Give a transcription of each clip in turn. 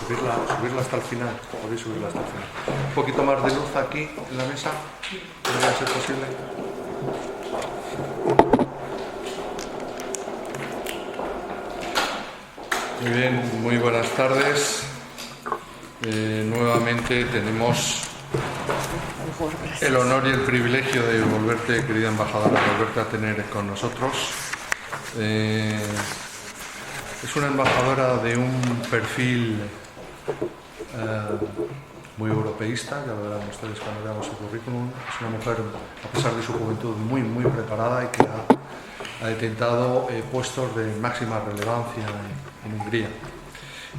subirla hasta el final. Podéis subirla hasta el final. Un poquito más de luz aquí en la mesa. ¿Podría ser posible? Muy bien, muy buenas tardes. Nuevamente tenemos el honor y el privilegio de volverte, querida embajadora, volverte a tener con nosotros. Es una embajadora de un perfil muy europeísta, ya lo verán ustedes cuando veamos su currículum. Es una mujer, a pesar de su juventud, muy preparada y que ha detentado puestos de máxima relevancia en Hungría.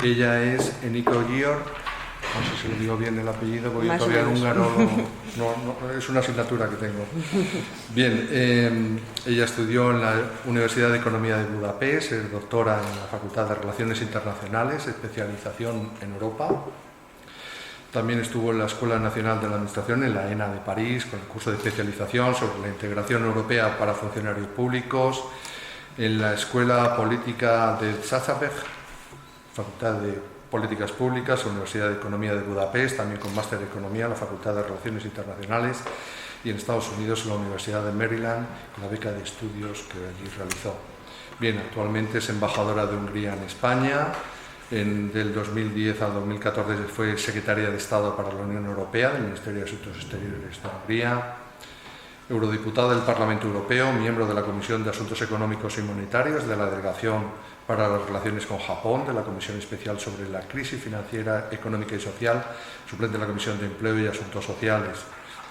Ella es Enikő Győr, no sé si lo digo bien el apellido, porque yo todavía en húngaro no, es una asignatura que tengo. Bien, ella estudió en la Universidad de Economía de Budapest, es doctora en la Facultad de Relaciones Internacionales, especialización en Europa. También estuvo en la Escuela Nacional de la Administración, en la ENA de París, con el curso de especialización sobre la integración europea para funcionarios públicos, en la Escuela Política de Záhřebík, Facultad de Políticas Públicas, Universidad de Economía de Budapest, también con máster de Economía, la Facultad de Relaciones Internacionales, y en Estados Unidos en la Universidad de Maryland, con la beca de estudios que allí realizó. Bien, actualmente es embajadora de Hungría en España. Del 2010 al 2014 fue secretaria de Estado para la Unión Europea del Ministerio de Asuntos Exteriores de Hungría, eurodiputada del Parlamento Europeo, miembro de la Comisión de Asuntos Económicos y Monetarios, de la Delegación para las Relaciones con Japón, de la Comisión Especial sobre la Crisis Financiera, Económica y Social, suplente de la Comisión de Empleo y Asuntos Sociales.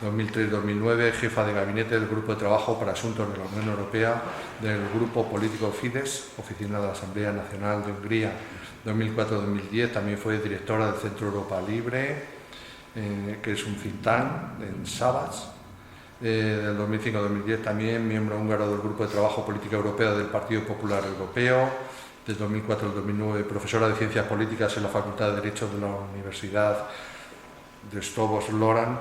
2003-2009, jefa de gabinete del Grupo de Trabajo para Asuntos de la Unión Europea del Grupo Político Fidesz, Oficina de la Asamblea Nacional de Hungría. 2004-2010 también fue directora del Centro Europa Libre, que es un think tank en Szabadka. Del 2005-2010 también miembro húngaro del Grupo de Trabajo Política Europea del Partido Popular Europeo. Del 2004 al 2009 profesora de Ciencias Políticas en la Facultad de Derecho de la Universidad de Stovos-Loránd.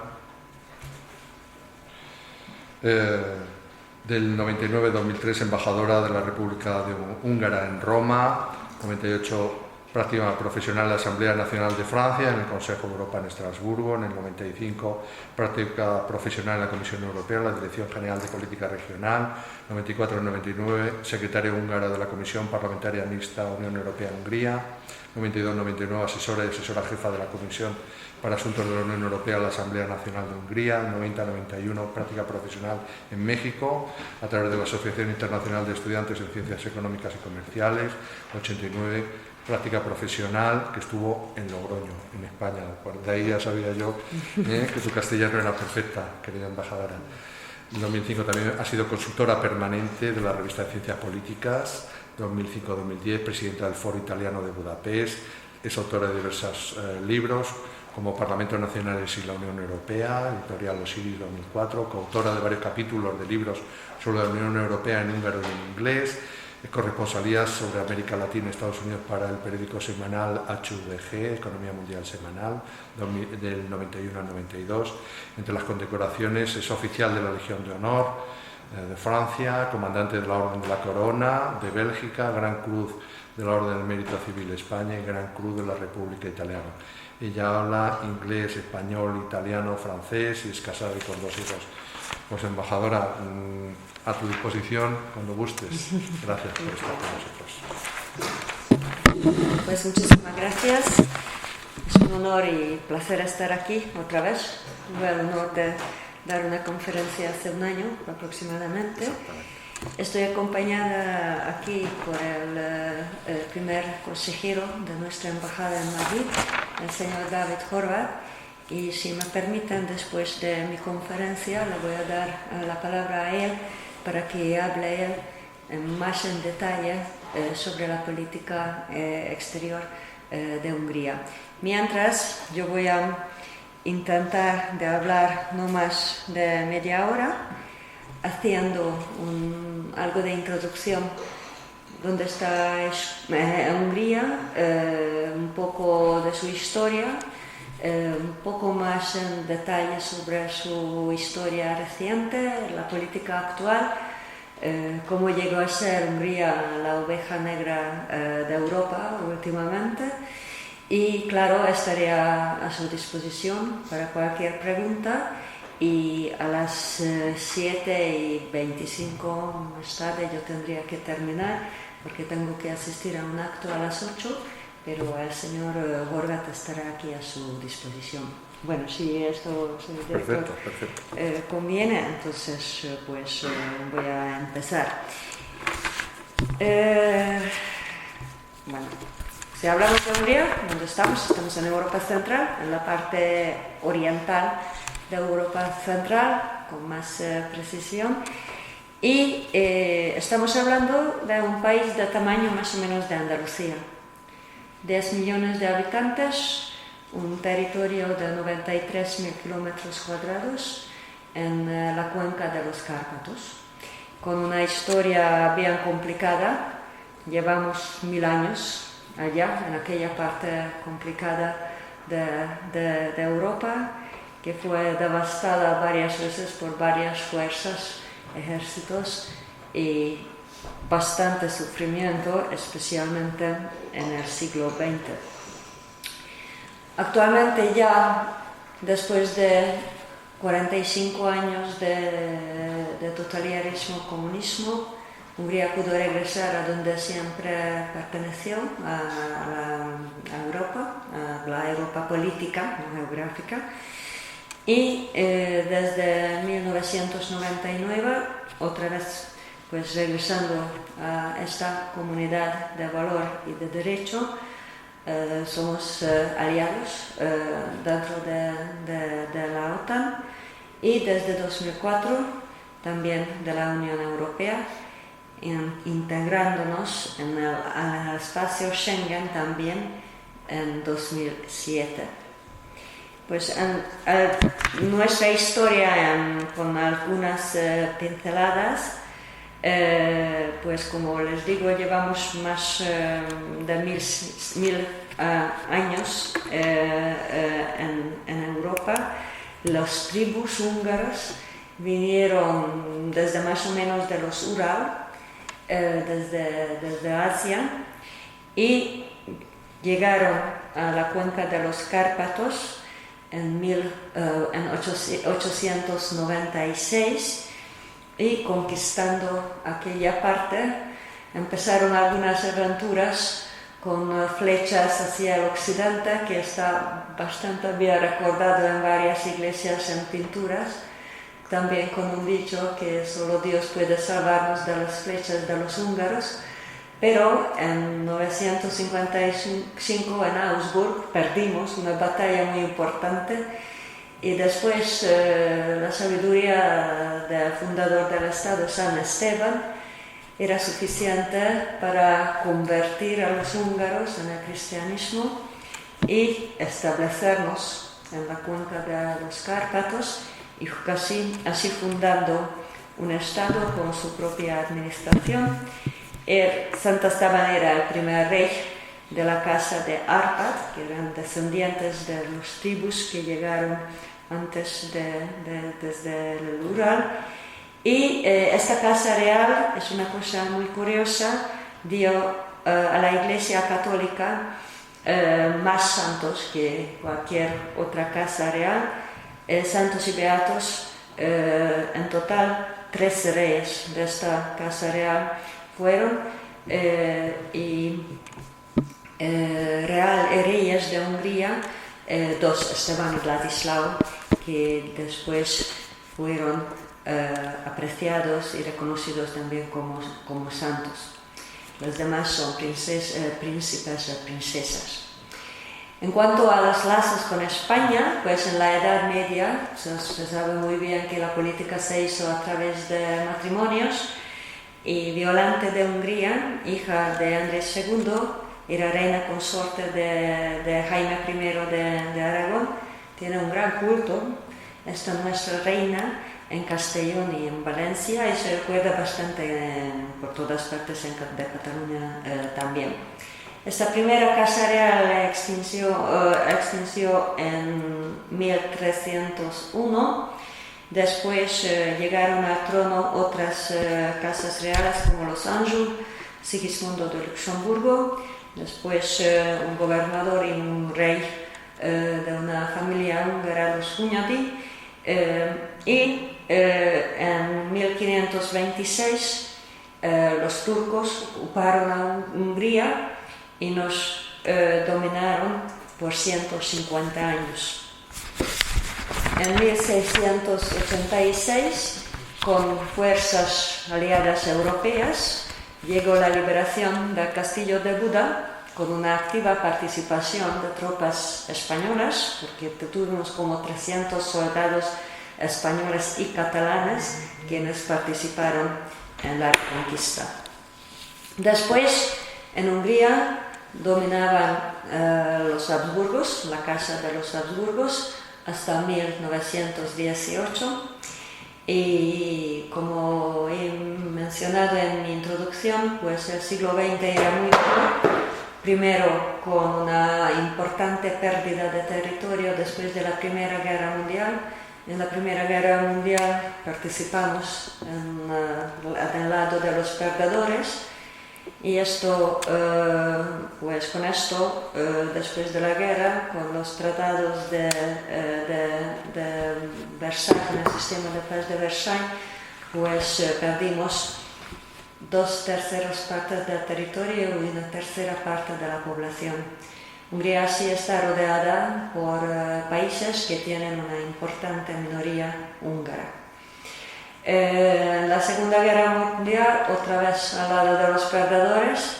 Del 99-2003 embajadora de la República Húngara en Roma. 98 práctica profesional en la Asamblea Nacional de Francia, en el Consejo de Europa en Estrasburgo. En el 95 práctica profesional en la Comisión Europea, en la Dirección General de Política Regional. 94-99 secretaria húngara de la Comisión Parlamentaria Mixta Unión Europea-Hungría. 92-99 asesora y asesora jefa de la Comisión para Asuntos de la Unión Europea a la Asamblea Nacional de Hungría. 90-91 práctica profesional en México a través de la Asociación Internacional de Estudiantes en Ciencias Económicas y Comerciales. 89 práctica profesional que estuvo en Logroño, en España. De ahí ya sabía yo que tu castellano era perfecta, querida embajadora. En 2005 también ha sido consultora permanente de la revista de Ciencias Políticas. 2005-2010 presidenta del Foro Italiano de Budapest. Es autora de diversos libros como Parlamentos Nacionales y la Unión Europea, editorial Osiris 2004, coautora de varios capítulos de libros sobre la Unión Europea en húngaro y en inglés. Es corresponsalía sobre América Latina y Estados Unidos para el periódico semanal HVG, Economía Mundial Semanal, del 91 al 92. Entre las condecoraciones es oficial de la Legión de Honor de Francia, comandante de la Orden de la Corona de Bélgica, Gran Cruz de la Orden del Mérito Civil de España y Gran Cruz de la República Italiana. Ella habla inglés, español, italiano, francés y es casada y con 2 hijos. Pues embajadora, a tu disposición cuando gustes. Gracias por estar con nosotros. Pues muchísimas gracias. Es un honor y placer estar aquí otra vez. Tuve el honor de dar una conferencia hace un año aproximadamente. Estoy acompañada aquí por el primer consejero de nuestra embajada en Madrid, el señor David Horváth. Y si me permiten, después de mi conferencia, le voy a dar la palabra a él para que hable él más en detalle sobre la política exterior de Hungría. Mientras, yo voy a intentar de hablar no más de media hora, haciendo algo de introducción donde está Hungría, un poco de su historia, un poco más en detalle sobre su historia reciente, la política actual, cómo llegó a ser Hungría la oveja negra de Europa últimamente, Y claro, estaré a su disposición para cualquier pregunta. Y a las 7:25 más tarde yo tendría que terminar porque tengo que asistir a un acto a las 8, pero el señor Horvat estará aquí a su disposición. Bueno, si esto Perfecto. conviene, entonces pues voy a empezar. Bueno, si hablamos de Hungría, ¿dónde estamos? Estamos en Europa Central, en la parte oriental de Europa Central, con más precisión, y estamos hablando de un país de tamaño más o menos de Andalucía, 10 millones de habitantes, un territorio de 93.000 kilómetros cuadrados en la cuenca de los Cárpatos, con una historia bien complicada. Llevamos 1000 años allá, en aquella parte complicada de Europa, que fue devastada varias veces por varias fuerzas, ejércitos y bastante sufrimiento, especialmente en el siglo XX. Actualmente ya, después de 45 años de totalitarismo comunismo, Hungría pudo regresar a donde siempre perteneció, a Europa, a la Europa política, no geográfica. Y desde 1999, otra vez pues regresando a esta comunidad de valor y de derecho, somos aliados dentro de la OTAN y desde 2004 también de la Unión Europea, integrándonos en el espacio Schengen también en 2007. Pues nuestra historia con algunas pinceladas, pues como les digo, llevamos más de 1000 años en Europa. Los tribus húngaros vinieron desde más o menos de los Ural, desde Asia, y llegaron a la cuenca de los Cárpatos en 896, y conquistando aquella parte empezaron algunas aventuras con flechas hacia el occidente, que está bastante bien recordado en varias iglesias en pinturas, también con un dicho que solo Dios puede salvarnos de las flechas de los húngaros. Pero en 955 en Augsburg perdimos una batalla muy importante, y después la sabiduría del fundador del Estado, San Esteban, era suficiente para convertir a los húngaros en el cristianismo y establecernos en la cuenca de los Cárpatos, y así fundando un Estado con su propia administración. Sant Esteban era el primer rey de la casa de Árpád, que eran descendientes de los tribus que llegaron antes desde el Ural. Y esta casa real, es una cosa muy curiosa, dio a la Iglesia Católica más santos que cualquier otra casa real, santos y beatos. En total 13 reyes de esta casa real fueron, reyes de Hungría, 2, Esteban y Vladislao, que después fueron apreciados y reconocidos también como santos. Los demás son príncipes o princesas. En cuanto a los lazos con España, pues en la Edad Media se sabe muy bien que la política se hizo a través de matrimonios, y Violante de Hungría, hija de Andrés II, era reina consorte de Jaime I de Aragón. Tiene un gran culto esta nuestra reina en Castellón y en Valencia, y se recuerda bastante por todas partes de Cataluña también. Esta primera casa real extinció en 1301. Después llegaron al trono otras casas reales como los Anjou, Sigismundo de Luxemburgo, después un gobernador y un rey de una familia húngara, los Hunyadi, y en 1526 los turcos ocuparon a Hungría y nos dominaron por 150 años. En 1686, con fuerzas aliadas europeas, llegó la liberación del castillo de Buda, con una activa participación de tropas españolas, porque tuvimos como 300 soldados españoles y catalanes quienes participaron en la reconquista. Después, en Hungría, dominaban los Habsburgos, la casa de los Habsburgos, hasta 1918. Y como he mencionado en mi introducción, pues el siglo XX era muy duro. Primero, con una importante pérdida de territorio después de la Primera Guerra Mundial. En la Primera Guerra Mundial participamos del lado de los perdedores, y esto, con esto, después de la guerra, con los tratados de Versalles, con el sistema de paz de Versalles, pues perdimos 2/3 partes del territorio y 1/3 parte de la población. Hungría sí está rodeada por países que tienen una importante minoría húngara. La Segunda Guerra Mundial, otra vez al lado de los perdedores,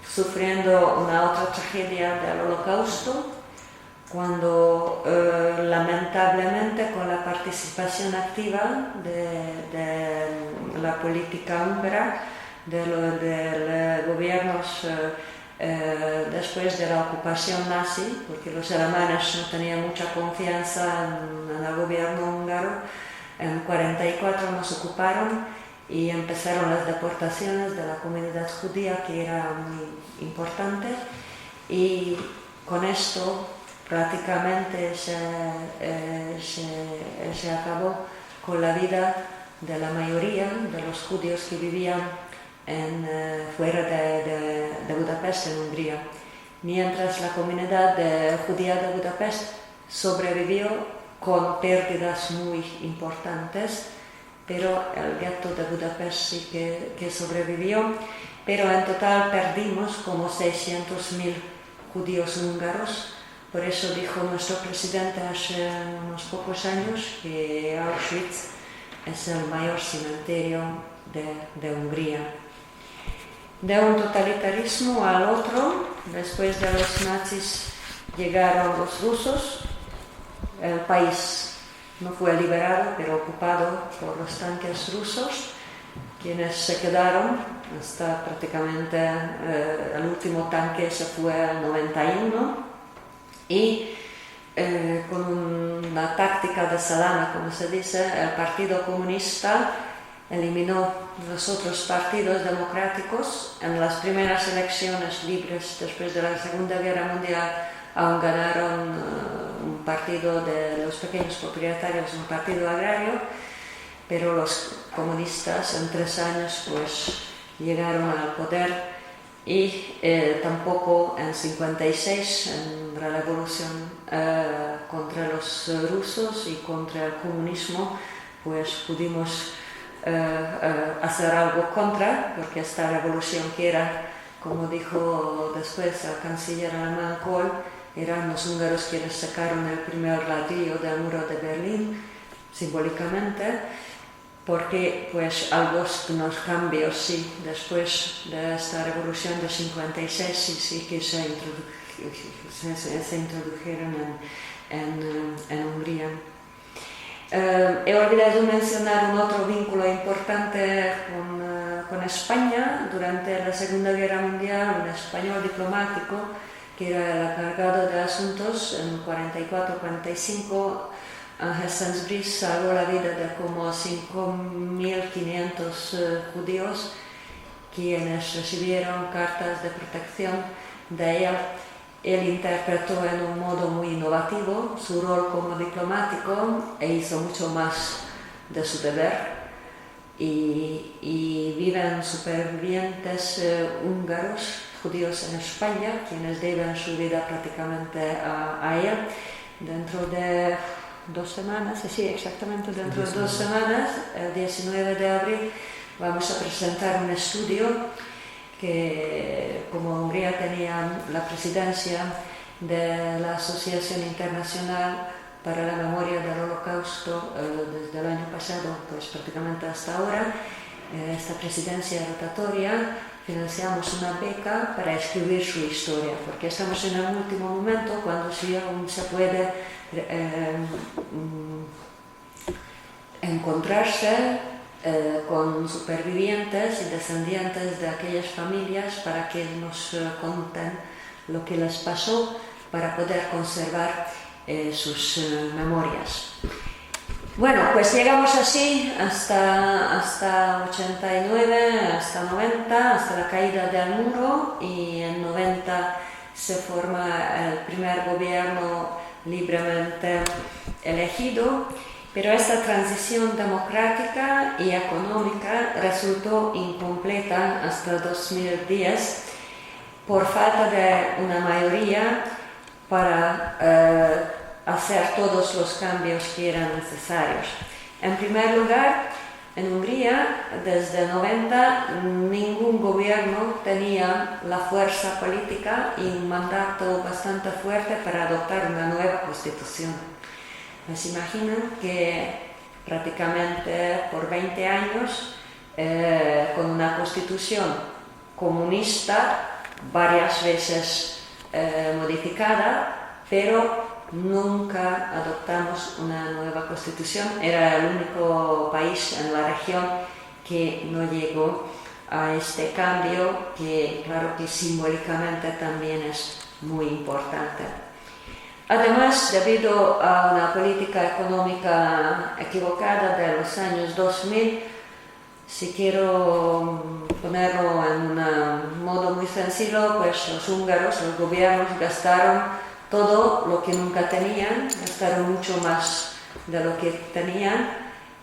sufriendo una otra tragedia del Holocausto, cuando lamentablemente con la participación activa de la política húngara, de los gobiernos después de la ocupación nazi, porque los alemanes no tenían mucha confianza en el gobierno húngaro, en 1944 nos ocuparon y empezaron las deportaciones de la comunidad judía, que era muy importante, y con esto prácticamente se acabó con la vida de la mayoría de los judíos que vivían fuera de Budapest, en Hungría, mientras la comunidad judía de Budapest sobrevivió con pérdidas muy importantes, pero el gueto de Budapest sí que sobrevivió, pero en total perdimos como 600.000 judíos húngaros. Por eso dijo nuestro presidente hace unos pocos años que Auschwitz es el mayor cementerio de Hungría. De un totalitarismo al otro, después de los nazis llegaron los rusos. El país no fue liberado, pero ocupado por los tanques rusos, quienes se quedaron hasta prácticamente el último tanque se fue en 91, y con una táctica de salami, como se dice, el Partido Comunista eliminó los otros partidos democráticos. En las primeras elecciones libres después de la Segunda Guerra Mundial aún ganaron un partido de los pequeños propietarios, un partido agrario, pero los comunistas en 3 años pues llegaron al poder, y tampoco en 56, en la revolución contra los rusos y contra el comunismo, pues pudimos hacer algo contra, porque esta revolución, que era, como dijo después el canciller alemán Kohl, eran los húngaros quienes sacaron el primer ladrillo del muro de Berlín, simbólicamente, porque pues algunos cambios sí, después de esta revolución de 56 sí que se introdujeron en Hungría. He olvidado mencionar un otro vínculo importante con España. Durante la Segunda Guerra Mundial, un español diplomático que era el encargado de asuntos en 44-45, Ángel Sainsbury, salvó la vida de como 5.500 judíos, quienes recibieron cartas de protección de él. Él interpretó en un modo muy innovativo su rol como diplomático e hizo mucho más de su deber. y viven supervivientes húngaros, judíos en España, quienes deben su vida prácticamente a él. Dentro de 2 semanas, sí, exactamente dentro de 2 semanas, el 19 de abril, vamos a presentar un estudio que, como Hungría tenía la presidencia de la Asociación Internacional para la Memoria del Holocausto desde el año pasado, pues prácticamente hasta ahora, esta presidencia rotatoria, financiamos una beca para escribir su historia, porque estamos en el último momento cuando sí aún se puede encontrarse con supervivientes y descendientes de aquellas familias para que nos cuenten lo que les pasó, para poder conservar sus memorias. Bueno, pues llegamos así hasta 89, hasta 90, hasta la caída del muro, y en 90 se forma el primer gobierno libremente elegido, pero esta transición democrática y económica resultó incompleta hasta 2010 por falta de una mayoría para hacer todos los cambios que eran necesarios. En primer lugar, en Hungría, desde 90, ningún gobierno tenía la fuerza política y un mandato bastante fuerte para adoptar una nueva constitución. Pues imaginan que prácticamente por 20 años, con una constitución comunista, varias veces modificada, pero nunca adoptamos una nueva constitución. Era el único país en la región que no llegó a este cambio, que claro que simbólicamente también es muy importante. Además, debido a una política económica equivocada de los años 2000, si quiero ponerlo en un modo muy sencillo, pues los húngaros, los gobiernos gastaron todo lo que nunca tenían, gastaron mucho más de lo que tenían.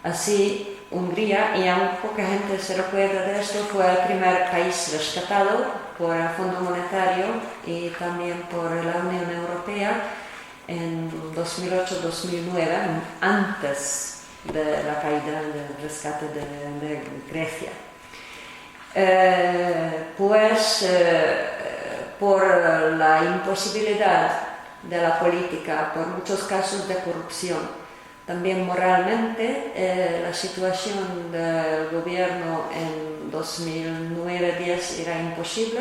Así Hungría, y aún poca gente se recuerda de esto, fue el primer país rescatado por el Fondo Monetario y también por la Unión Europea en 2008-2009, antes de la caída del rescate de Grecia. Por la imposibilidad de la política, por muchos casos de corrupción, también moralmente, la situación del gobierno en 2009-10 era imposible,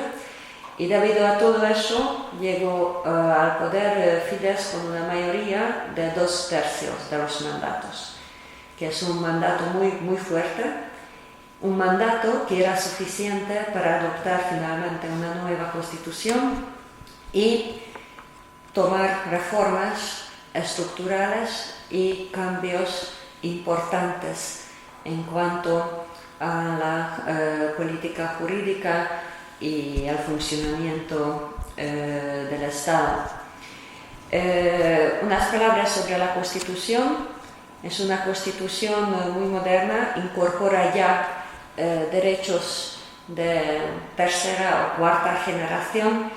y debido a todo eso llegó al poder Fidesz con una mayoría de 2/3 de los mandatos, que es un mandato muy fuerte, un mandato que era suficiente para adoptar finalmente una nueva constitución y tomar reformas estructurales y cambios importantes en cuanto a la política jurídica y al funcionamiento del Estado. Unas palabras sobre la Constitución. Es una Constitución muy moderna, incorpora ya derechos de tercera o cuarta generación,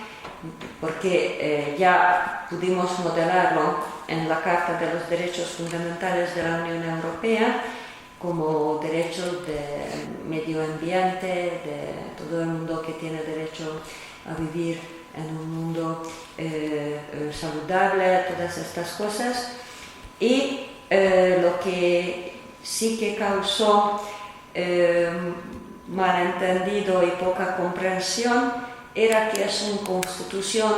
porque ya pudimos modelarlo en la Carta de los Derechos Fundamentales de la Unión Europea, como derechos de medio ambiente, de todo el mundo que tiene derecho a vivir en un mundo saludable, todas estas cosas. Y lo que sí que causó malentendido y poca comprensión era que es una constitución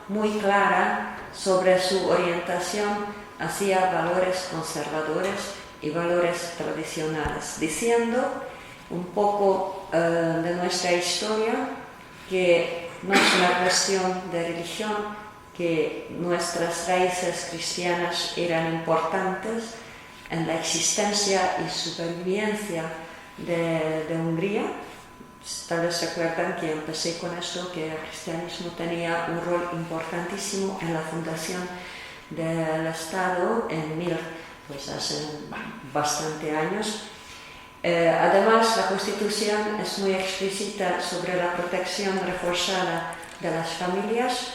muy clara sobre su orientación hacia valores conservadores y valores tradicionales, diciendo un poco de nuestra historia que no es una cuestión de religión, que nuestras raíces cristianas eran importantes en la existencia y supervivencia de Hungría. Tal vez se acuerdan que empecé con esto, que el cristianismo tenía un rol importantísimo en la fundación del Estado hace bastante años. Además, la Constitución es muy explícita sobre la protección reforzada de las familias,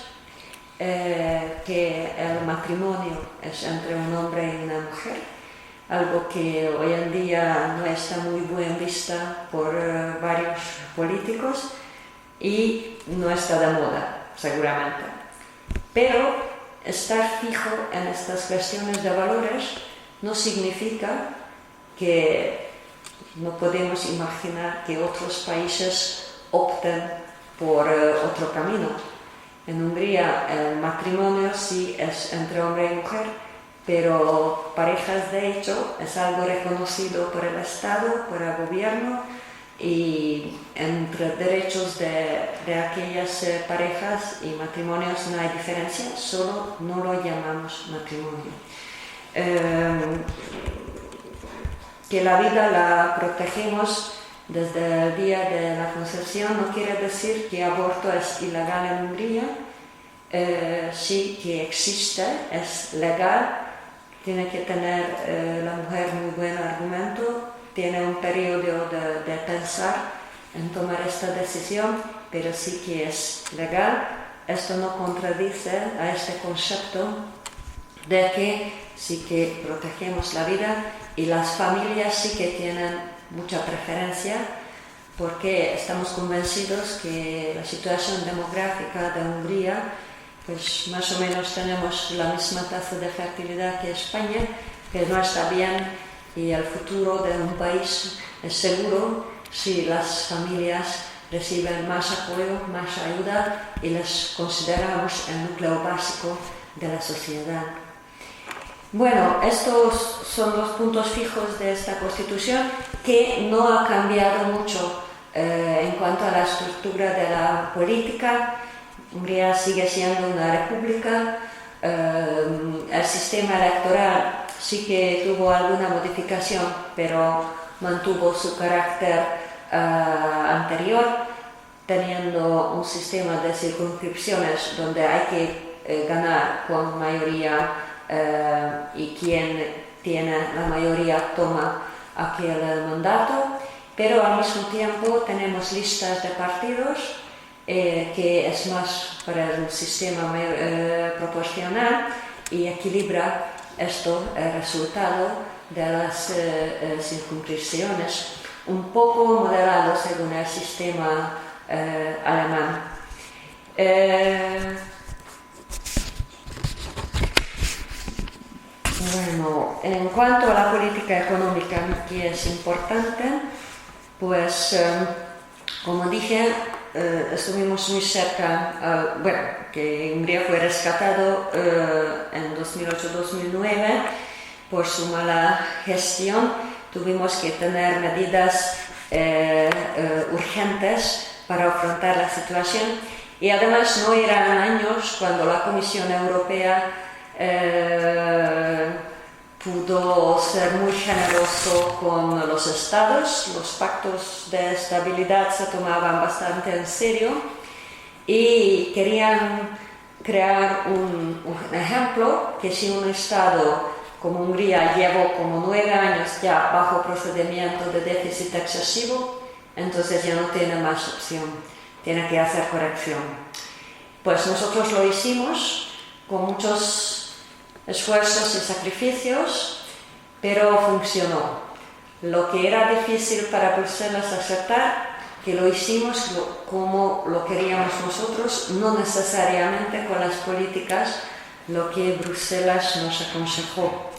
que el matrimonio es entre un hombre y una mujer, algo que hoy en día no está muy bien vista por varios políticos y no está de moda, seguramente. Pero estar fijo en estas cuestiones de valores no significa que no podemos imaginar que otros países opten por otro camino. En Hungría el matrimonio sí es entre hombre y mujer, pero parejas de hecho es algo reconocido por el Estado, por el gobierno, y entre derechos de aquellas parejas y matrimonios no hay diferencia, solo no lo llamamos matrimonio. Que la vida la protegemos desde el día de la concepción no quiere decir que aborto es ilegal en Hungría. Sí que existe, es legal, tiene que tener la mujer muy buen argumento, tiene un periodo de pensar en tomar esta decisión, pero sí que es legal. Esto no contradice a este concepto de que sí que protegemos la vida, y las familias sí que tienen mucha preferencia, porque estamos convencidos que la situación demográfica de Hungría, pues más o menos tenemos la misma tasa de fertilidad que España, que no está bien, y el futuro de un país es seguro si las familias reciben más apoyo, más ayuda, y les consideramos el núcleo básico de la sociedad. Bueno, estos son los puntos fijos de esta Constitución, que no ha cambiado mucho en cuanto a la estructura de la política. Hungría sigue siendo una república. El sistema electoral sí que tuvo alguna modificación, pero mantuvo su carácter anterior, teniendo un sistema de circunscripciones donde hay que ganar con mayoría, y quien tiene la mayoría toma aquel mandato, pero al mismo tiempo tenemos listas de partidos, que es más para el sistema proporcional, y equilibra esto el resultado de las circunscripciones, un poco modelado según el sistema alemán. Bueno, en cuanto a la política económica, que es importante, pues como dije, estuvimos muy cerca, que Hungría fue rescatado en 2008-2009 por su mala gestión. Tuvimos que tener medidas urgentes para afrontar la situación, y además no eran años cuando la Comisión Europea pudo ser muy generoso con los estados. Los pactos de estabilidad se tomaban bastante en serio y querían crear un ejemplo que si un estado como Hungría llevó como 9 años ya bajo procedimiento de déficit excesivo, entonces ya no tiene más opción, tiene que hacer corrección. Pues nosotros lo hicimos con muchos esfuerzos y sacrificios, pero funcionó. Lo que era difícil para Bruselas aceptar, que lo hicimos como lo queríamos nosotros, no necesariamente con las políticas lo que Bruselas nos aconsejó.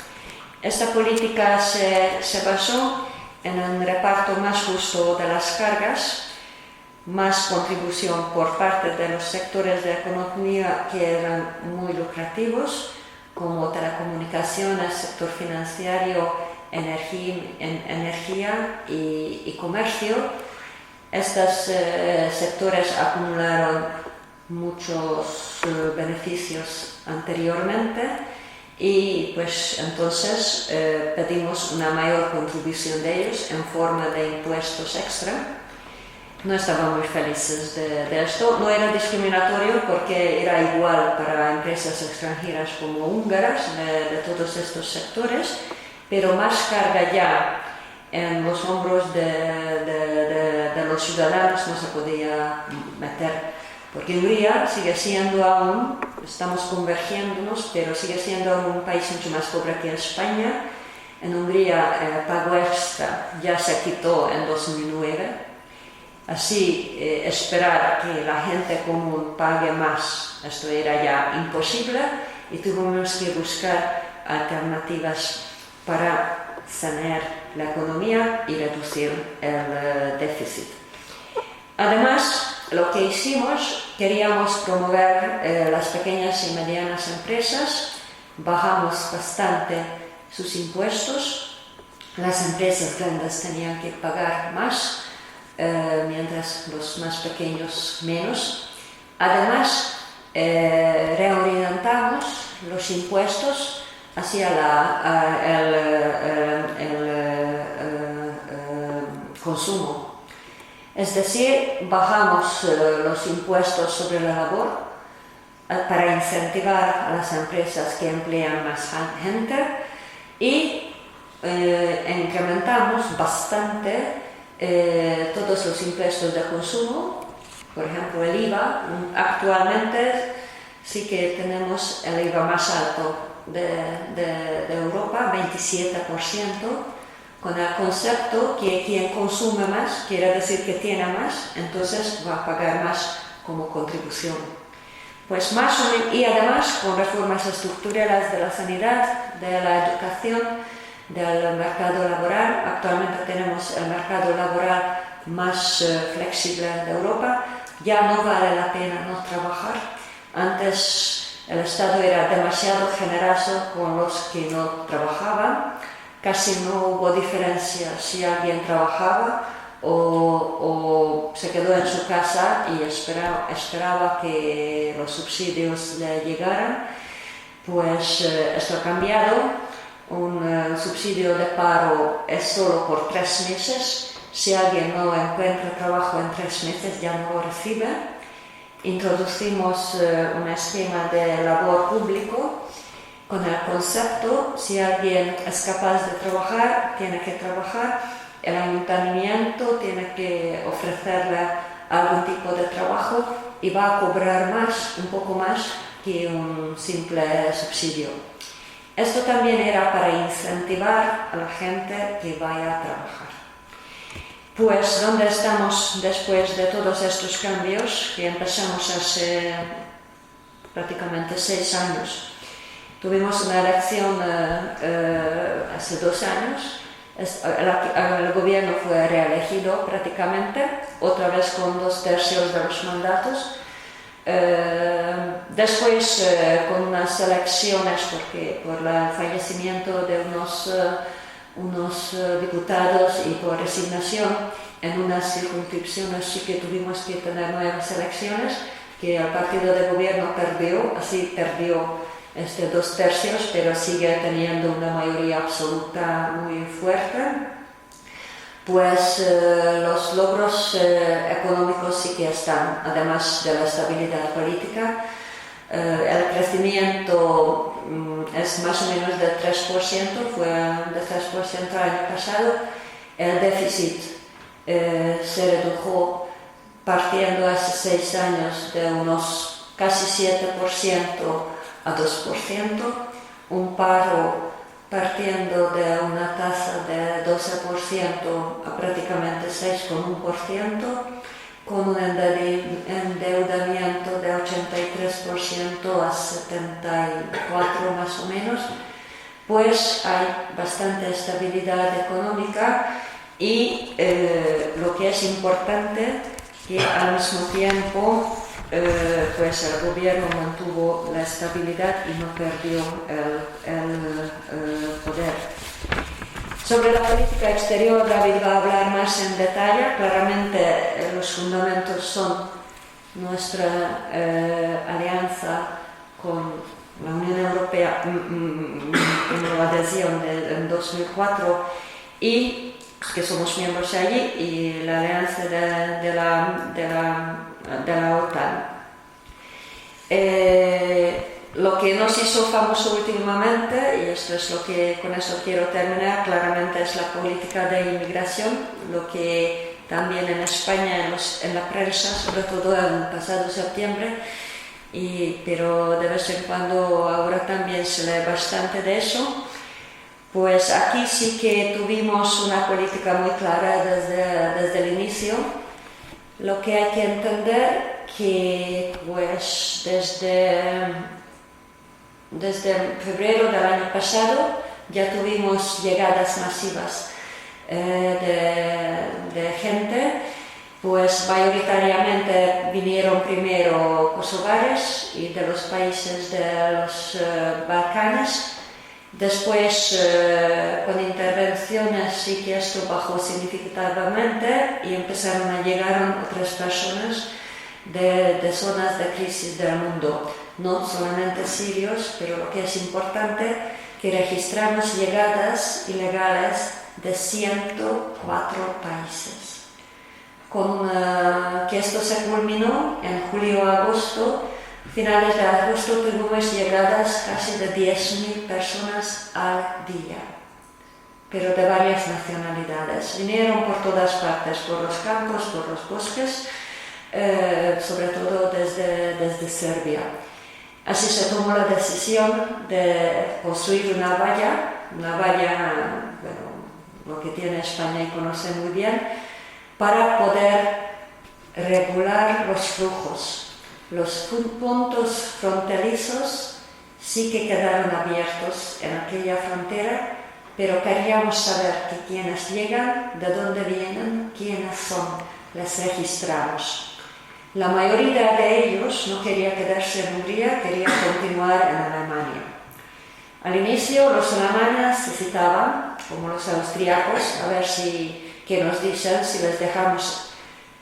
Esta política se basó en un reparto más justo de las cargas, más contribución por parte de los sectores de economía que eran muy lucrativos, como telecomunicaciones, sector financiero, energía y comercio. Estos sectores acumularon muchos beneficios anteriormente, y pues entonces pedimos una mayor contribución de ellos en forma de impuestos extra. No estaban muy felices de esto. No era discriminatorio porque era igual para empresas extranjeras como húngaras de todos estos sectores, pero más carga ya en los hombros de los ciudadanos no se podía meter, porque Hungría sigue siendo aún, estamos convergiéndonos, pero sigue siendo aún un país mucho más pobre que España. En Hungría el pago extra ya se quitó en 2009, así esperar que la gente común pague más, esto era ya imposible y tuvimos que buscar alternativas para sanear la economía y reducir el déficit. Además, lo que hicimos, queríamos promover las pequeñas y medianas empresas, bajamos bastante sus impuestos, las empresas grandes tenían que pagar más, mientras los más pequeños menos. Además, reorientamos los impuestos hacia el consumo. Es decir, bajamos los impuestos sobre la labor para incentivar a las empresas que emplean más gente y incrementamos bastante todos los impuestos de consumo. Por ejemplo, el IVA. Actualmente sí que tenemos el IVA más alto de Europa, 27%, con el concepto que quien consume más quiere decir que tiene más, entonces va a pagar más como contribución. Pues más o menos, y además con reformas estructurales de la sanidad, de la educación, del mercado laboral. Actualmente tenemos el mercado laboral más flexible de Europa. Ya no vale la pena no trabajar. Antes el Estado era demasiado generoso con los que no trabajaban. Casi no hubo diferencia si alguien trabajaba o se quedó en su casa y esperaba que los subsidios le llegaran. Pues esto ha cambiado. Un subsidio de paro es solo por 3 meses. Si alguien no encuentra trabajo en 3 meses ya no lo recibe. Introducimos un esquema de labor público con el concepto, si alguien es capaz de trabajar, tiene que trabajar. El ayuntamiento tiene que ofrecerle algún tipo de trabajo y va a cobrar más, un poco más que un simple subsidio. Esto también era para incentivar a la gente que vaya a trabajar. Pues, ¿dónde estamos después de todos estos cambios que empezamos hace prácticamente 6 años? Tuvimos una elección hace 2 años. El gobierno fue reelegido prácticamente, otra vez con 2/3 de los mandatos. Después, con unas elecciones, porque por el fallecimiento de unos diputados y por resignación, en unas circunscripciones sí que tuvimos que tener nuevas elecciones, que el partido de gobierno perdió, así perdió 2/3, pero sigue teniendo una mayoría absoluta muy fuerte. Pues los logros económicos sí que están, además de la estabilidad política. El crecimiento es más o menos de 3%, fue de 3% el año pasado. El déficit se redujo partiendo hace 6 años de unos casi 7% a 2%, un paro partiendo de una tasa de 12% a prácticamente 6,1%, con un endeudamiento de 83% a 74% más o menos. Pues hay bastante estabilidad económica y lo que es importante, que al mismo tiempo pues el gobierno mantuvo la estabilidad y no perdió el poder. Sobre la política exterior, David va a hablar más en detalle. Claramente los fundamentos son nuestra alianza con la Unión Europea en la adhesión en 2004 y que somos miembros allí, y la alianza de la OTAN. Lo que que nos hizo famoso últimamente, y esto es lo que con eso quiero terminar, claramente es la política de inmigración, lo que también en España, en la prensa, sobre todo el pasado septiembre, pero de vez en cuando ahora también se lee bastante de eso. Pues aquí sí que tuvimos una política muy clara desde el inicio. Lo que hay que entender que pues desde febrero del año pasado ya tuvimos llegadas masivas de gente, pues mayoritariamente vinieron primero kosovares y de los países de los Balcanes. Después, con intervenciones, sí que esto bajó significativamente y empezaron a llegar otras personas de zonas de crisis del mundo, no solamente sirios, pero lo que es importante, que registramos llegadas ilegales de 104 países. Que esto se culminó en julio-agosto. Finales de agosto tuvimos llegadas casi de 10.000 personas al día, pero de varias nacionalidades. Vinieron por todas partes, por los campos, por los bosques, sobre todo desde Serbia. Así se tomó la decisión de construir una valla, lo que tiene España y conoce muy bien, para poder regular los flujos. Los puntos fronterizos sí que quedaron abiertos en aquella frontera, pero queríamos saber que quienes llegan, de dónde vienen, quiénes son, les registramos. La mayoría de ellos no quería quedarse en Hungría, quería continuar en Alemania. Al inicio los alemanes visitaban, como los austríacos, a ver qué nos dicen, si les dejamos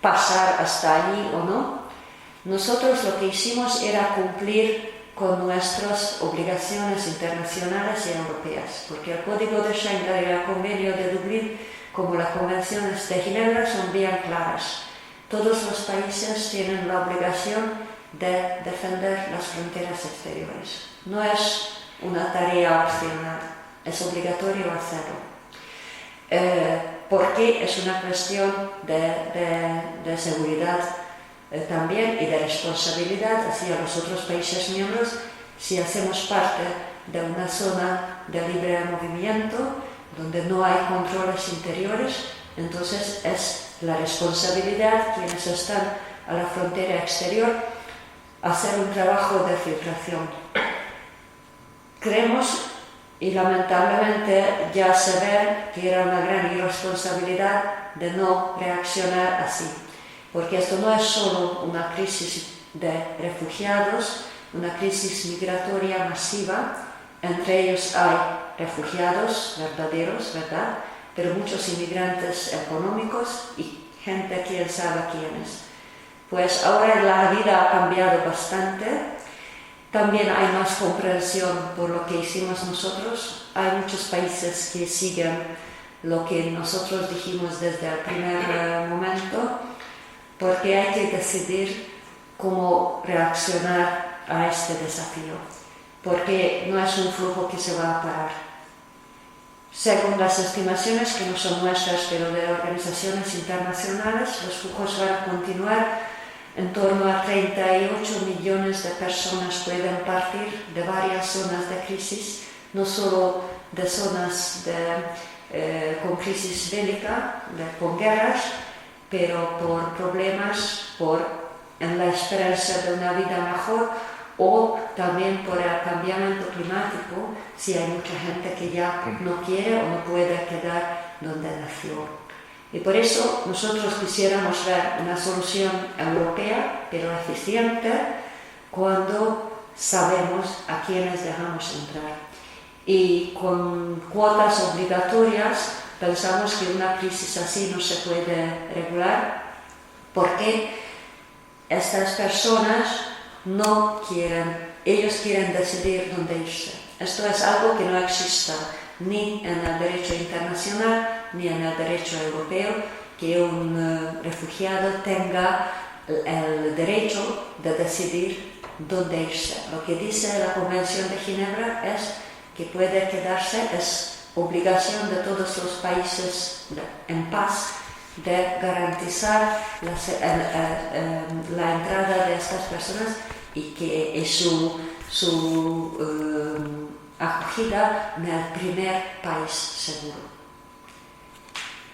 pasar hasta allí o no. Nosotros lo que hicimos era cumplir con nuestras obligaciones internacionales y europeas, porque el Código de Schengen y el Convenio de Dublín, como las Convenciones de Ginebra, son bien claras. Todos los países tienen la obligación de defender las fronteras exteriores. No es una tarea opcional, es obligatorio hacerlo. Porque es una cuestión de seguridad también y de responsabilidad hacia los otros países miembros si hacemos parte de una zona de libre movimiento donde no hay controles interiores. Entonces es la responsabilidad de quienes están a la frontera exterior hacer un trabajo de filtración. Creemos, y lamentablemente ya se ve, que era una gran irresponsabilidad de no reaccionar así. Porque esto no es solo una crisis de refugiados, una crisis migratoria masiva. Entre ellos hay refugiados verdaderos, ¿verdad? Pero muchos inmigrantes económicos y gente quién sabe quiénes. Pues ahora la vida ha cambiado bastante. También hay más comprensión por lo que hicimos nosotros. Hay muchos países que siguen lo que nosotros dijimos desde el primer momento, porque hay que decidir cómo reaccionar a este desafío, porque no es un flujo que se va a parar. Según las estimaciones, que no son nuestras, pero de organizaciones internacionales, los flujos van a continuar. En torno a 38 millones de personas pueden partir de varias zonas de crisis, no solo de zonas con crisis bélica, con guerras, pero por problemas, en la esperanza de una vida mejor, o también por el cambiamiento climático, si hay mucha gente que ya no quiere o no puede quedar donde nació. Y por eso nosotros quisiéramos ver una solución europea, pero eficiente, cuando sabemos a quiénes dejamos entrar. Y con cuotas obligatorias pensamos que una crisis así no se puede regular, porque estas personas no quieren, ellos quieren decidir dónde irse. Esto es algo que no existe ni en el derecho internacional ni en el derecho europeo, que un refugiado tenga el derecho de decidir dónde irse. Lo que dice la Convención de Ginebra es que puede quedarse, es obligación de todos los países en paz de garantizar la entrada de estas personas y que su acogida en el primer país seguro.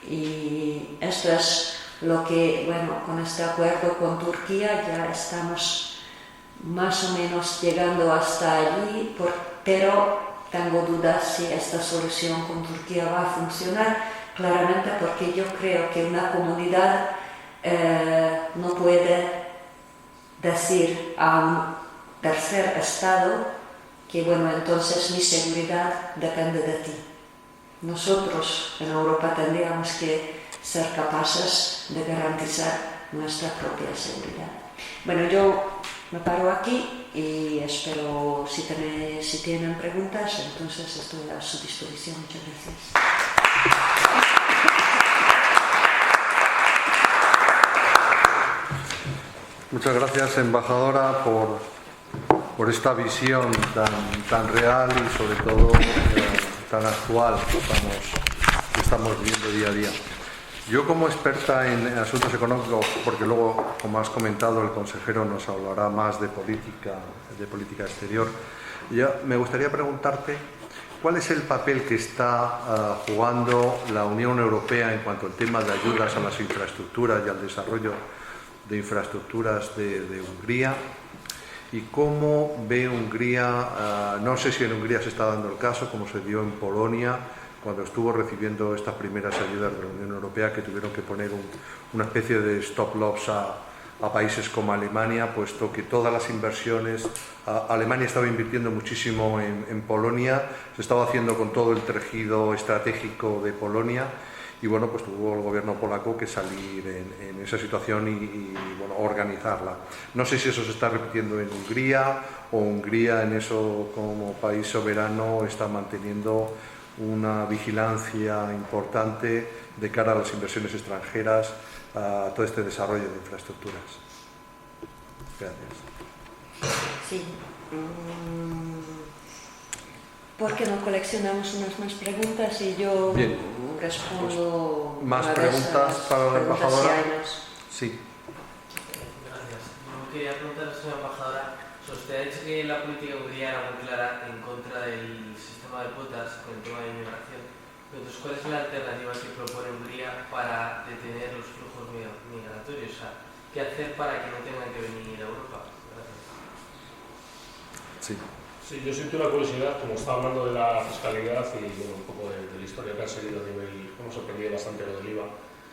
Y esto es lo que, bueno, con este acuerdo con Turquía ya estamos más o menos llegando hasta allí, pero tengo dudas si esta solución con Turquía va a funcionar, claramente porque yo creo que una comunidad no puede decir a un tercer estado que, bueno, entonces mi seguridad depende de ti. Nosotros en Europa tendríamos que ser capaces de garantizar nuestra propia seguridad. Bueno, yo me paro aquí y espero si tienen preguntas, entonces estoy a su disposición. Muchas gracias. Muchas gracias, embajadora, por esta visión tan real y sobre todo tan actual que estamos viviendo día a día. Yo, como experta en asuntos económicos, porque luego, como has comentado, el consejero nos hablará más de política exterior, ya me gustaría preguntarte cuál es el papel que está jugando la Unión Europea en cuanto al tema de ayudas a las infraestructuras y al desarrollo de infraestructuras de Hungría, y cómo ve Hungría, no sé si en Hungría se está dando el caso, como se dio en Polonia, cuando estuvo recibiendo estas primeras ayudas de la Unión Europea, que tuvieron que poner una especie de stop-loss a países como Alemania, puesto que todas las inversiones, Alemania estaba invirtiendo muchísimo en Polonia, se estaba haciendo con todo el tejido estratégico de Polonia, y bueno, pues tuvo el gobierno polaco que salir en esa situación y bueno, organizarla. No sé si eso se está repitiendo en Hungría, o Hungría en eso, como país soberano, está manteniendo una vigilancia importante de cara a las inversiones extranjeras, a todo este desarrollo de infraestructuras. Gracias. Sí. ¿Por qué no coleccionamos unas más preguntas y yo respondo? Pues, ¿más preguntas para la embajadora? Sí. Gracias. Yo quería preguntar a la señora embajadora, usted ha dicho que la política hungría era muy clara en contra del sistema de cuotas con el tema de inmigración. Entonces, ¿cuál es la alternativa que propone Hungría para detener los flujos migratorios? O sea, ¿qué hacer para que no tengan que venir a Europa? Gracias. Sí. Sí, yo siento una curiosidad, como estaba hablando de la fiscalidad y bueno, un poco de la historia que ha seguido a nivel, hemos sorprendido bastante lo del IVA.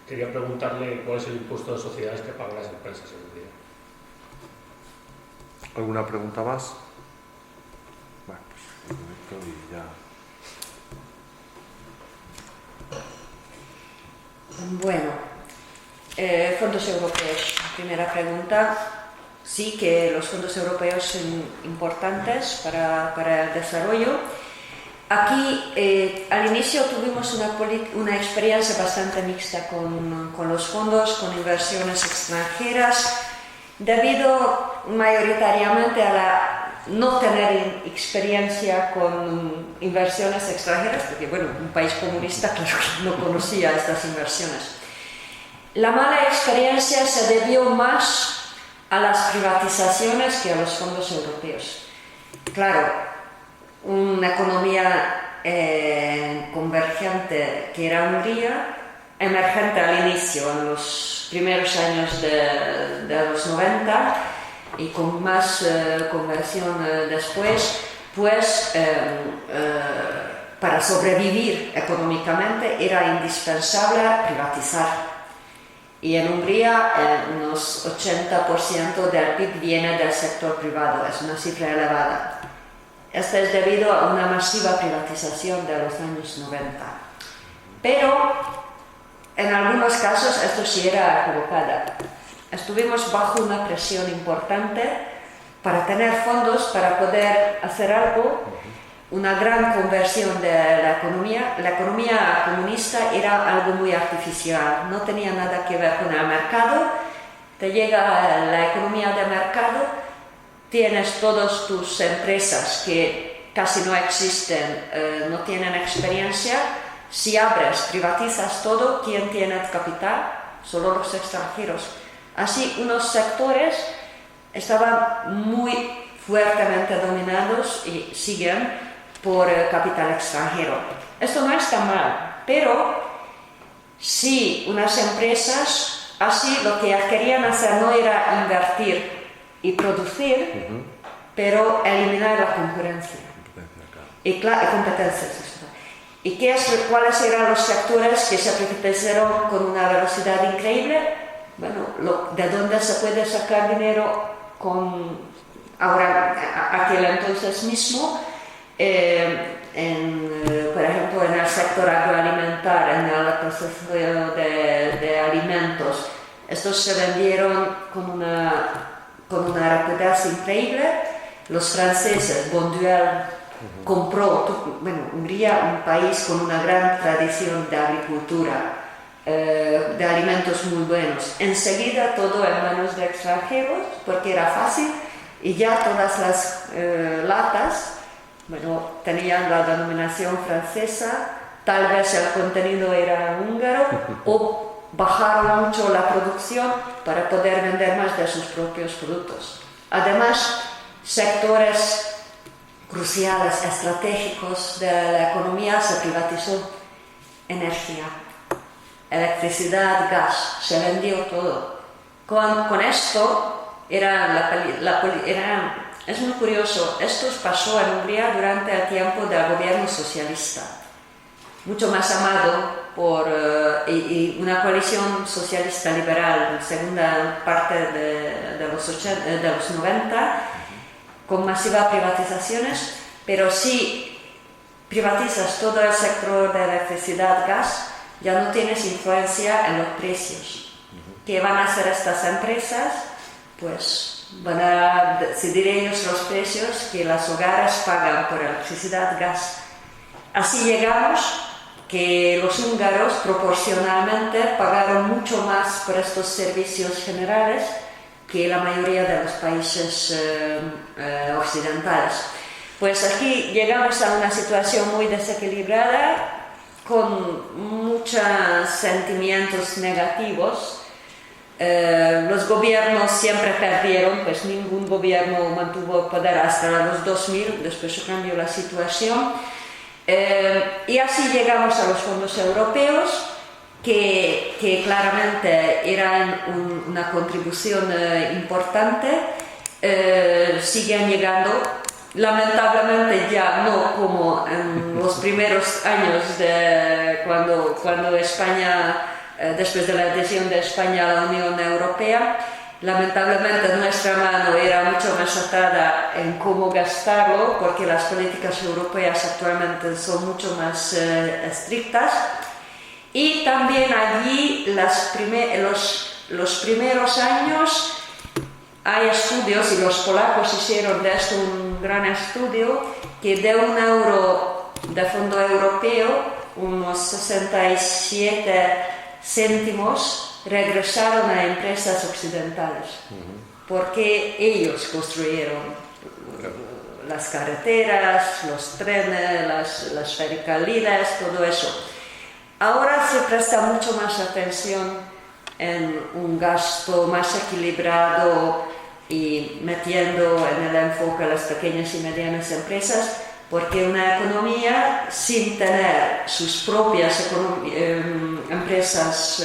Quería preguntarle cuál es el impuesto de sociedades que pagan las empresas en Hungría. ¿Alguna pregunta más? Bueno, pues perfecto, y ya. Bueno, fondos europeos. Primera pregunta. Sí que los fondos europeos son importantes para el desarrollo. Aquí, al inicio tuvimos una experiencia bastante mixta con los fondos, con inversiones extranjeras, debido mayoritariamente a la no tener experiencia con inversiones extranjeras, porque bueno, un país comunista claro que no conocía estas inversiones. La mala experiencia se debió más a las privatizaciones que a los fondos europeos. Claro, una economía convergente que era Hungría, emergente al inicio, en los primeros años de los 90, y con más conversión después, pues para sobrevivir económicamente era indispensable privatizar. Y en Hungría unos 80% del PIB viene del sector privado, es una cifra elevada. Esto es debido a una masiva privatización de los años 90. Pero en algunos casos esto sí era equivocada. Estuvimos bajo una presión importante para tener fondos para poder hacer algo, una gran conversión de la economía. La economía comunista era algo muy artificial, no tenía nada que ver con el mercado. Te llega la economía de mercado tienes todas tus empresas que casi no existen, no tienen experiencia. Si abres, privatizas todo, ¿quién tiene el capital? Solo los extranjeros. Así, unos sectores estaban muy fuertemente dominados y siguen por el capital extranjero. Esto no está mal, pero si unas empresas así lo que querían hacer no era invertir y producir, pero eliminar la concurrencia y competencias. ¿Y cuáles eran los sectores que se crecieron con una velocidad increíble? Bueno, de dónde se puede sacar dinero aquel entonces mismo, por ejemplo, en el sector agroalimentar, en el proceso de alimentos. Estos se vendieron con una rapidez increíble. Los franceses, Bonduelle, compró, Hungría, un país con una gran tradición de agricultura, de alimentos muy buenos. Enseguida todo en manos de extranjeros, porque era fácil, y ya todas las latas, tenían la denominación francesa, tal vez el contenido era húngaro, o bajaron mucho la producción para poder vender más de sus propios productos. Además, sectores cruciales, estratégicos de la economía se privatizó. Energía, electricidad, gas, se vendió todo. Con esto es muy curioso, esto pasó en Hungría durante el tiempo del gobierno socialista, mucho más amado y una coalición socialista liberal, segunda parte de los 90, con masivas privatizaciones, pero si privatizas todo el sector de electricidad, gas, ya no tienes influencia en los precios. ¿Qué van a hacer estas empresas? Pues van a decidir ellos los precios que los hogares pagan por electricidad, gas. Así llegamos que los húngaros proporcionalmente pagaron mucho más por estos servicios generales que la mayoría de los países occidentales. Pues aquí llegamos a una situación muy desequilibrada, con muchos sentimientos negativos. Los gobiernos siempre perdieron, pues ningún gobierno mantuvo poder hasta los 2000, después se cambió la situación. Y así llegamos a los fondos europeos, que claramente eran una contribución importante, siguen llegando, lamentablemente ya no como en los primeros años de cuando España, después de la adhesión de España a la Unión Europea. Lamentablemente nuestra mano era mucho más atada en cómo gastarlo, porque las políticas europeas actualmente son mucho más estrictas. Y también allí los primeros años hay estudios, y los polacos hicieron de esto un gran estudio, que de €1 de fondo europeo, unos 67 céntimos regresaron a empresas occidentales, porque ellos construyeron las carreteras, los trenes, las ferrocarriles, todo eso. Ahora se presta mucho más atención en un gasto más equilibrado y metiendo en el enfoque las pequeñas y medianas empresas, porque una economía sin tener sus propias empresas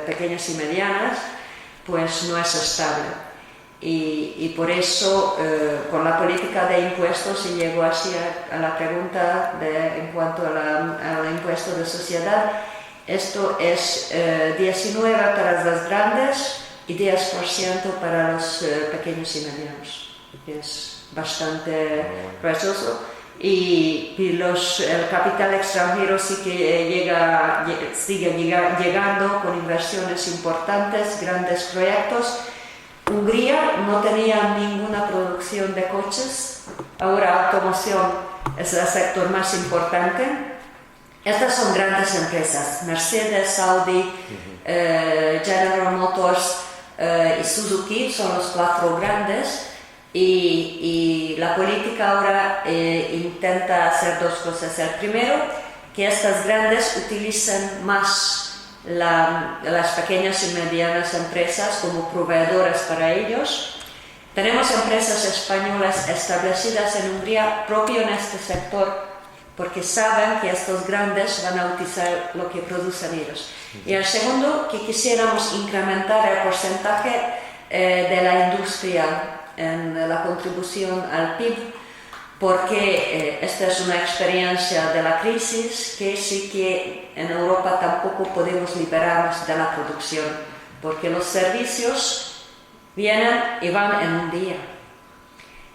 pequeñas y medianas, pues no es estable. Y por eso, con la política de impuestos, se llegó así a la pregunta en cuanto al impuesto de sociedad. Esto es 19 para los grandes y 10% para los pequeños y medianos. Es bastante precioso. Y el capital extranjero sí que sigue llegando con inversiones importantes, grandes proyectos. Hungría no tenía ninguna producción de coches, ahora automoción es el sector más importante. Estas son grandes empresas, Mercedes, Audi, General Motors y Suzuki son los 4 grandes. Y la política ahora intenta hacer dos cosas. El primero, que estas grandes utilicen más las pequeñas y medianas empresas como proveedoras para ellos. Tenemos empresas españolas establecidas en Hungría propio en este sector porque saben que estos grandes van a utilizar lo que producen ellos. Y el segundo, que quisiéramos incrementar el porcentaje de la industria en la contribución al PIB, porque esta es una experiencia de la crisis que sí que en Europa tampoco podemos liberarnos de la producción, porque los servicios vienen y van en un día.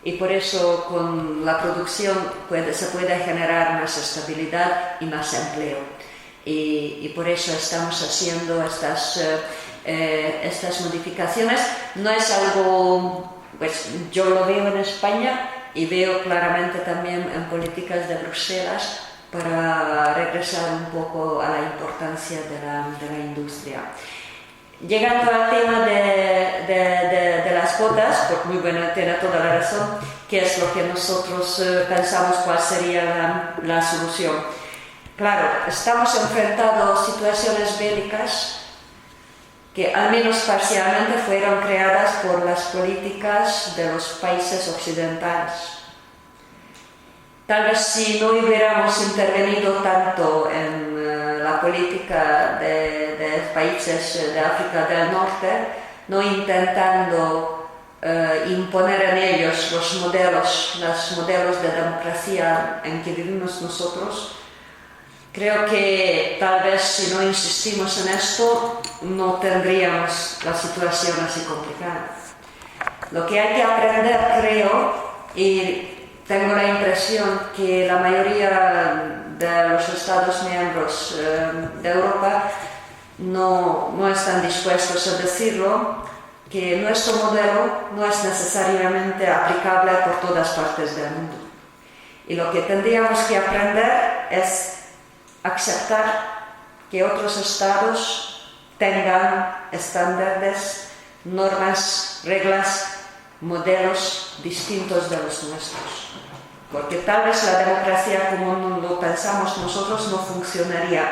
Y por eso con la producción se puede generar más estabilidad y más empleo. Y por eso estamos haciendo estas modificaciones. No es algo, pues yo lo veo en España y veo claramente también en políticas de Bruselas para regresar un poco a la importancia de la industria. Llegando al tema de las cuotas, porque muy bueno, tiene toda la razón, que es lo que nosotros pensamos cuál sería la solución. Claro, estamos enfrentando situaciones bélicas que al menos parcialmente fueron creadas por las políticas de los países occidentales. Tal vez si no hubiéramos intervenido tanto en la política de países de África del Norte, no intentando imponer en ellos los modelos de democracia en que vivimos nosotros, creo que tal vez si no insistimos en esto, no tendríamos la situación así complicada. Lo que hay que aprender, creo, y tengo la impresión que la mayoría de los Estados miembros de Europa no están dispuestos a decirlo, que nuestro modelo no es necesariamente aplicable por todas partes del mundo. Y lo que tendríamos que aprender es aceptar que otros estados tengan estándares, normas, reglas, modelos distintos de los nuestros. Porque tal vez la democracia como lo pensamos nosotros no funcionaría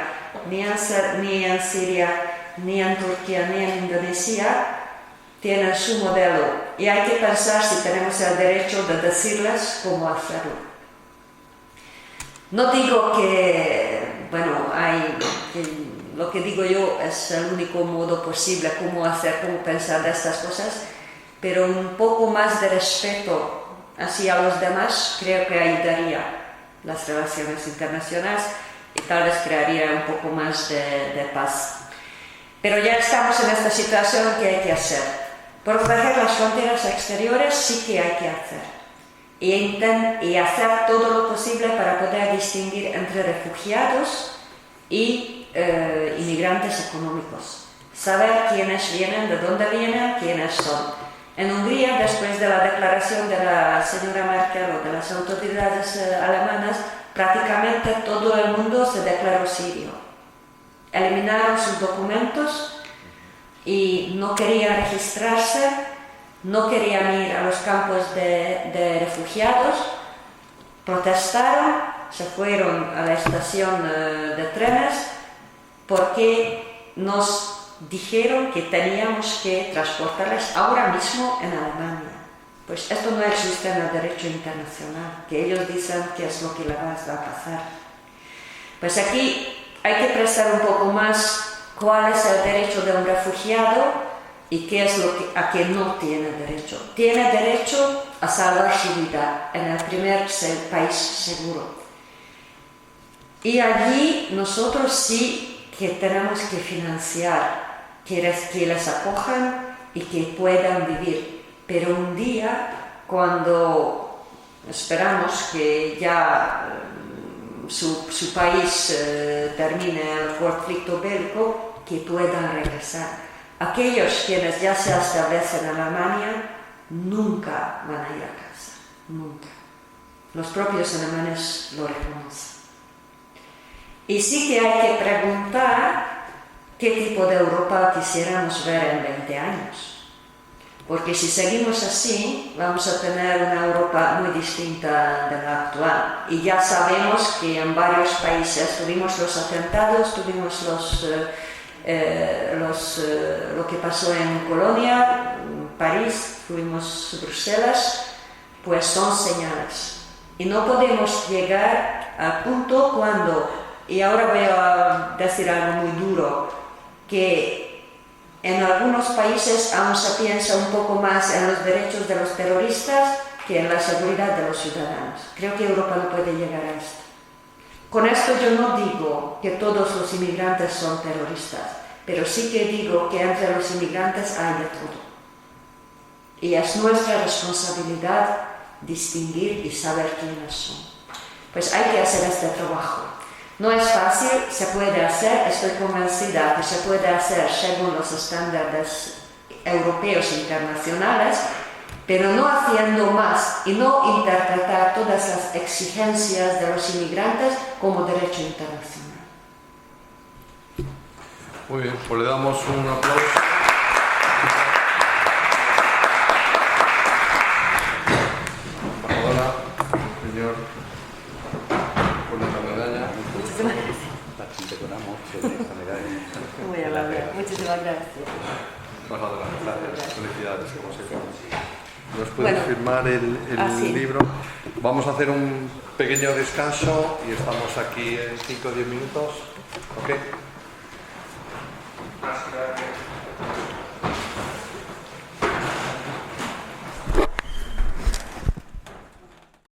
ni en Siria, ni en Turquía, ni en Indonesia. Tienen su modelo y hay que pensar si tenemos el derecho de decirles cómo hacerlo. No digo que, lo que digo yo es el único modo posible cómo pensar de estas cosas, pero un poco más de respeto hacia los demás creo que ayudaría las relaciones internacionales y tal vez crearía un poco más de paz. Pero ya estamos en esta situación que hay que hacer. Proteger las fronteras exteriores sí que hay que hacer y hacer todo lo posible para poder distinguir entre refugiados y inmigrantes económicos. Saber quiénes vienen, de dónde vienen, quiénes son. En Hungría, después de la declaración de la señora Merkel o de las autoridades alemanas, prácticamente todo el mundo se declaró sirio. Eliminaron sus documentos y no querían registrarse, no querían ir a los campos de refugiados, protestaron, se fueron a la estación de trenes porque nos dijeron que teníamos que transportarles ahora mismo en Alemania. Pues esto no existe en el derecho internacional, que ellos dicen que es lo que les va a pasar. Pues aquí hay que prestar un poco más cuál es el derecho de un refugiado y qué es a que no tiene derecho. Tiene derecho a salvar su vida en el primer país seguro. Y allí nosotros sí que tenemos que financiar que les acojan y que puedan vivir. Pero un día, cuando esperamos que ya su país termine el conflicto bélico, que puedan regresar. Aquellos quienes ya se establecen en Alemania nunca van a ir a casa, nunca. Los propios alemanes lo reconocen. Y sí que hay que preguntar qué tipo de Europa quisiéramos ver en 20 años. porque si seguimos así vamos a tener una Europa muy distinta de la actual. Y ya sabemos que en varios países tuvimos los atentados, tuvimos lo que pasó en Colonia, París, tuvimos Bruselas, pues son señales. Y no podemos llegar al punto cuando, y ahora voy a decir algo muy duro, que en algunos países aún se piensa un poco más en los derechos de los terroristas que en la seguridad de los ciudadanos. Creo que Europa no puede llegar a esto. Con esto yo no digo que todos los inmigrantes son terroristas, pero sí que digo que entre los inmigrantes hay de todo. Y es nuestra responsabilidad distinguir y saber quiénes son. Pues hay que hacer este trabajo. No es fácil, se puede hacer, estoy convencida que se puede hacer según los estándares europeos e internacionales, pero no haciendo más y no interpretar todas las exigencias de los inmigrantes como derecho internacional. Muy bien, pues le damos un aplauso. Embajadora, señor, por la medalla. Muchísimas gracias. Muy amable. Muchísimas gracias. Embajadora, gracias. Felicidades, como siempre. ¿Nos pueden firmar el libro? Vamos a hacer un pequeño descanso y estamos aquí en 5 o 10 minutos. ¿Ok?